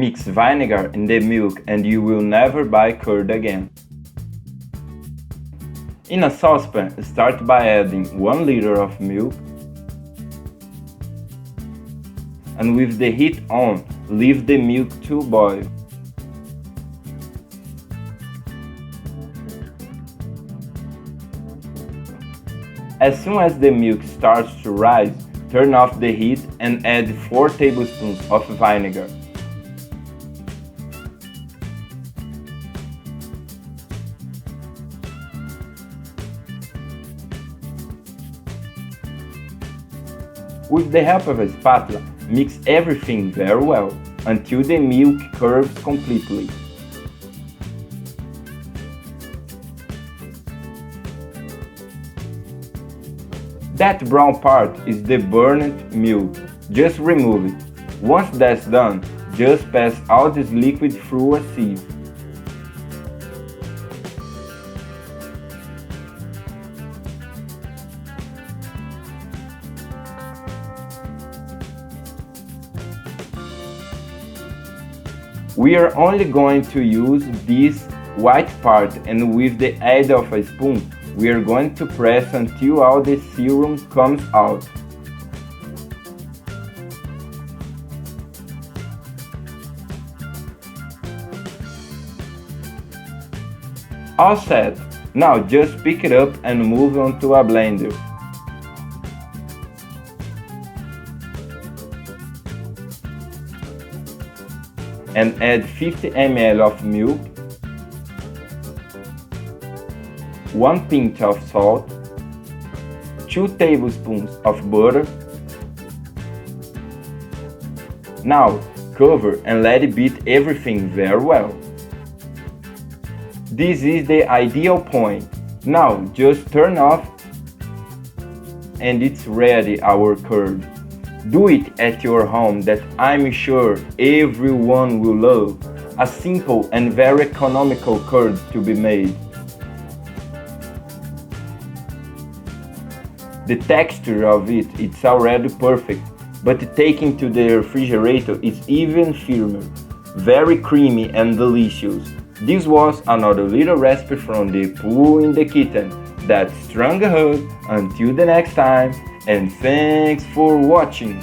Mix vinegar in the milk and you will never buy curd again. In a saucepan, start by adding 1 liter of milk and with the heat on, leave the milk to boil. As soon as the milk starts to rise, turn off the heat and add 4 tablespoons of vinegar. With the help of a spatula, mix everything very well until the milk curdles completely. That brown part is the burnt milk. Just remove it. Once that's done, just pass all this liquid through a sieve. We are only going to use this white part, and with the aid of a spoon, we are going to press until all the serum comes out. All set. Now just pick it up and move on to a blender. And add 50 ml of milk, 1 pinch of salt, 2 tablespoons of butter. Now cover and let it beat everything very well. This is the ideal point. Now just turn off and it's ready, our curd. Do it at your home, that I'm sure everyone will love. A simple and very economical curd to be made. The texture of it's already perfect, but taken to the refrigerator it's even firmer. Very creamy and delicious. This was another little recipe from the Pooh in the Kitchen. That's strong hug until the next time, and thanks for watching!